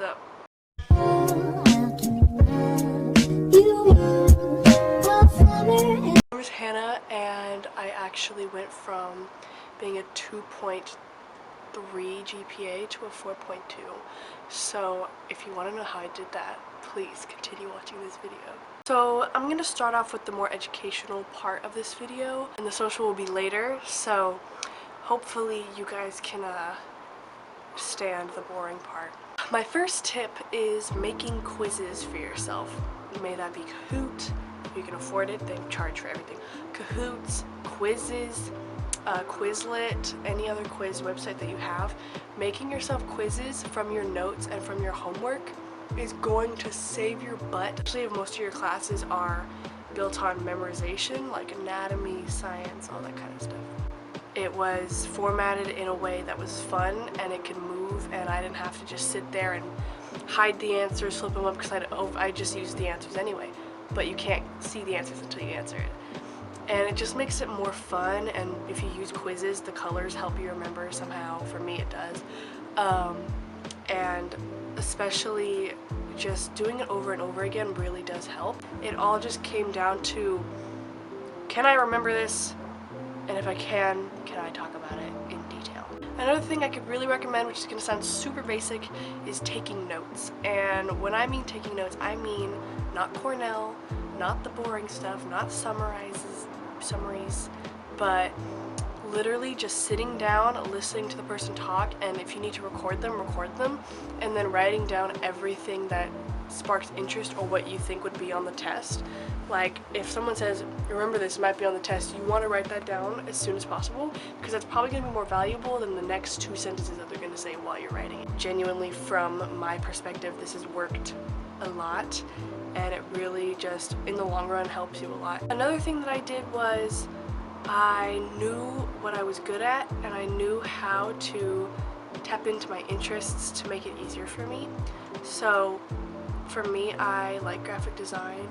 up. My name is Hannah, and I actually went from being a 2.3 GPA to a 4.2. So if you want to know how I did that, please continue watching this video. So I'm going to start off with the more educational part of this video, and the social will be later, so hopefully you guys can stand the boring part. My first tip is making quizzes for yourself. May that be Kahoot, if you can afford it, they charge for everything. Kahoots, quizzes, Quizlet, any other quiz website that you have. Making yourself quizzes from your notes and from your homework is going to save your butt, especially if most of your classes are built on memorization, like anatomy, science, all that kind of stuff. It was formatted in a way that was fun and it could move, and I didn't have to just sit there and hide the answers, flip them up, because I just used the answers anyway, but you can't see the answers until you answer it. And it just makes it more fun, and if you use quizzes, the colors help you remember somehow. For me it does. And especially just doing it over and over again really does help. It all just came down to, can I remember this? And if I can I talk about it in detail? Another thing I could really recommend, which is going to sound super basic, is taking notes. And when I mean taking notes, I mean not Cornell, not the boring stuff, not summaries, but literally just sitting down, listening to the person talk, and if you need to record them, and then writing down everything that sparks interest or what you think would be on the test. Like, if someone says, remember this might be on the test, you want to write that down as soon as possible, because that's probably going to be more valuable than the next 2 sentences that they're going to say while you're writing it. Genuinely, from my perspective, this has worked a lot, and it really just, in the long run, helps you a lot. Another thing that I did was, I knew what I was good at, and I knew how to tap into my interests to make it easier for me. So, for me, I like graphic design,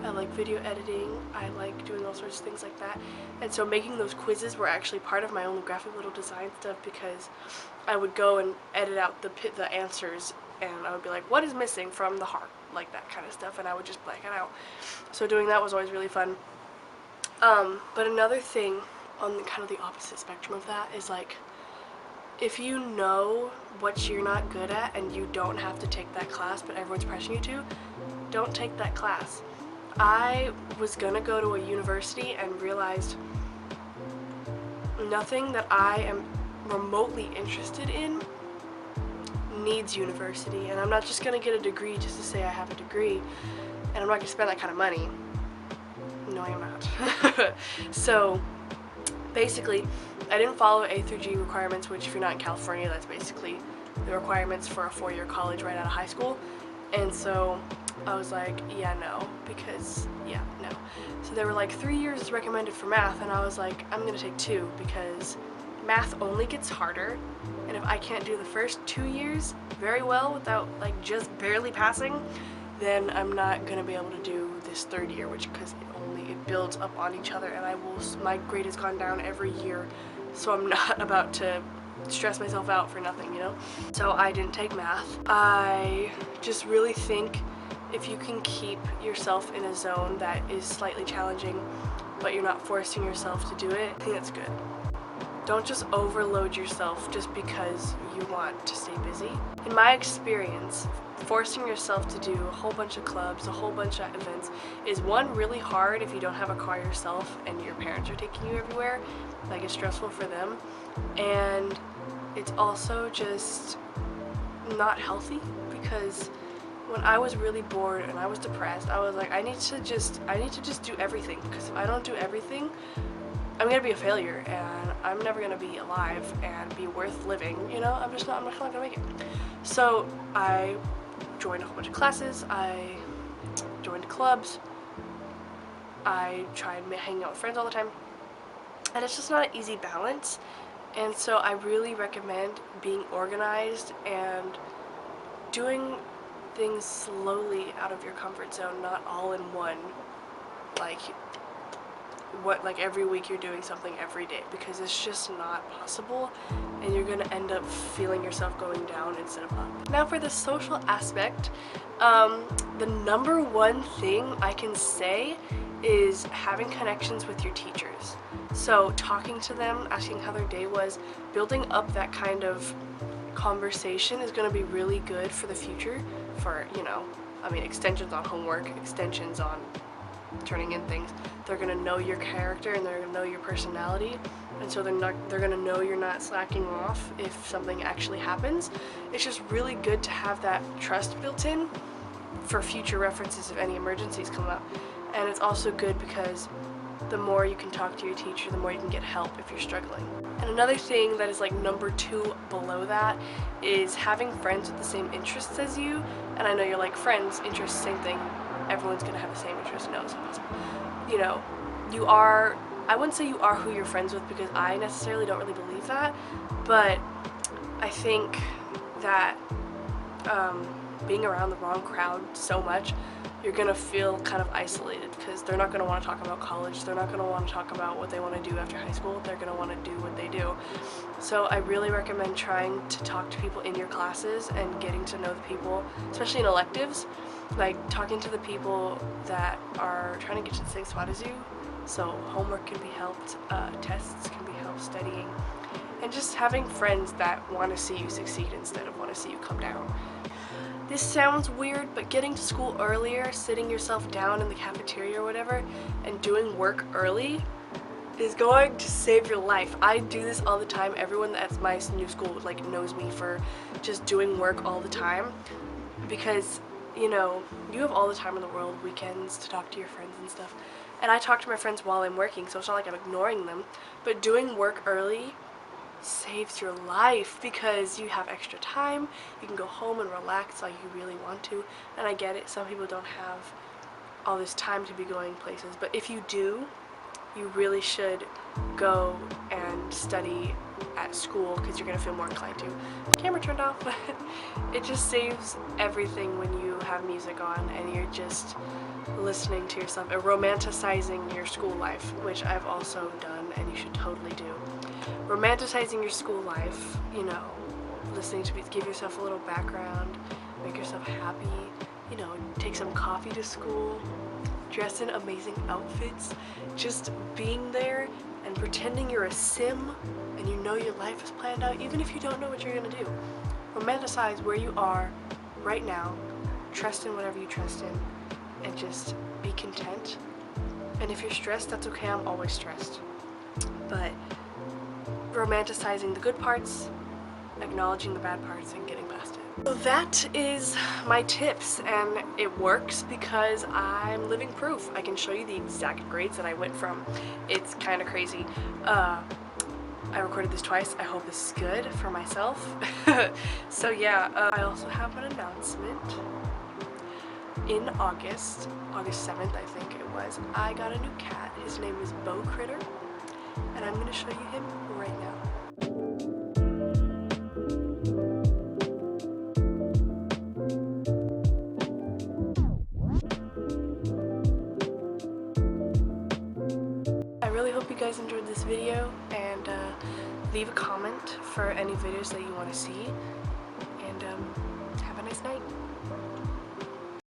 I like video editing, I like doing all sorts of things like that. And so making those quizzes were actually part of my own graphic little design stuff, because I would go and edit out the answers, and I would be like, what is missing from the heart? Like that kind of stuff, and I would just blank it out. So doing that was always really fun. But another thing on the kind of the opposite spectrum of that is, like, if you know what you're not good at and you don't have to take that class but everyone's pressuring you to, don't take that class. I was gonna go to a university and realized nothing that I am remotely interested in needs university, and I'm not just gonna get a degree just to say I have a degree, and I'm not gonna spend that kind of money. No, I am not. So basically, I didn't follow A through G requirements, which if you're not in California, that's basically the requirements for a 4-year college right out of high school. And so I was like, yeah, no, because, yeah, no. So they were like, 3 years is recommended for math, and I was like, I'm gonna take 2, because math only gets harder, and if I can't do the first 2 years very well without, like, just barely passing, then I'm not gonna be able to do this 3rd year, which, because it builds up on each other, and my grade has gone down every year, so I'm not about to stress myself out for nothing, you know? So I didn't take math. I just really think if you can keep yourself in a zone that is slightly challenging, but you're not forcing yourself to do it, I think that's good. Don't just overload yourself just because you want to stay busy. In my experience, forcing yourself to do a whole bunch of clubs, a whole bunch of events, is one, really hard if you don't have a car yourself and your parents are taking you everywhere. Like, it's stressful for them, and it's also just not healthy, because when I was really bored and I was depressed, I was like, I need to just do everything, because if I don't do everything, I'm gonna be a failure, and I'm never gonna be alive and be worth living, you know? I'm not gonna make it. So I joined a whole bunch of classes, I joined clubs, I tried hanging out with friends all the time, and it's just not an easy balance. And so I really recommend being organized and doing things slowly out of your comfort zone, not all in one, like, like every week you're doing something every day, because it's just not possible, and you're gonna end up feeling yourself going down instead of up. Now for the social aspect, the number one thing I can say is having connections with your teachers. So talking to them, asking how their day was, building up that kind of conversation is going to be really good for the future, for, you know, I mean, extensions on homework, extensions on turning in things. They're going to know your character and they're going to know your personality, and so they're going to know you're not slacking off if something actually happens. It's just really good to have that trust built in for future references if any emergencies come up. And it's also good because the more you can talk to your teacher, the more you can get help if you're struggling. And another thing that is like number 2 below that is having friends with the same interests as you. And I know you're like, friends, interests, same thing. Everyone's gonna have the same interests. No, it's not possible. You know, you are, I wouldn't say you are who you're friends with, because I necessarily don't really believe that, but I think that being around the wrong crowd so much, you're gonna feel kind of isolated, because they're not gonna want to talk about college, they're not gonna want to talk about what they want to do after high school, they're gonna want to do what they do. So I really recommend trying to talk to people in your classes and getting to know the people, especially in electives, like talking to the people that are trying to get to the same spot as you. So homework can be helped, tests can be helped, studying, and just having friends that want to see you succeed instead of want to see you come down. This sounds weird, but getting to school earlier, sitting yourself down in the cafeteria or whatever, and doing work early is going to save your life. I do this all the time. Everyone at my new school like knows me for just doing work all the time, because, you know, you have all the time in the world, weekends, to talk to your friends and stuff. And I talk to my friends while I'm working, so it's not like I'm ignoring them. But doing work early saves your life, because you have extra time, you can go home and relax like you really want to. And I get it, some people don't have all this time to be going places, but if you do, you really should go and study at school, because you're going to feel more inclined to. Camera turned off, but it just saves everything when you have music on and you're just listening to yourself and romanticizing your school life, which I've also done and you should totally do. Romanticizing your school life, you know, listening to music, give yourself a little background, make yourself happy, you know, take some coffee to school, dress in amazing outfits, just being there and pretending you're a sim and you know your life is planned out, even if you don't know what you're gonna do. Romanticize where you are right now, trust in whatever you trust in, and just be content. And if you're stressed, that's okay, I'm always stressed. But romanticizing the good parts, acknowledging the bad parts, and getting past it. So that is my tips, and it works because I'm living proof. I can show you the exact grades that I went from. It's kind of crazy. I recorded this twice. I hope this is good for myself. So yeah, I also have an announcement. In August 7th, I think it was, I got a new cat. His name is Bo Critter, and I'm going to show you him right now. I really hope you guys enjoyed this video, and leave a comment for any videos that you want to see.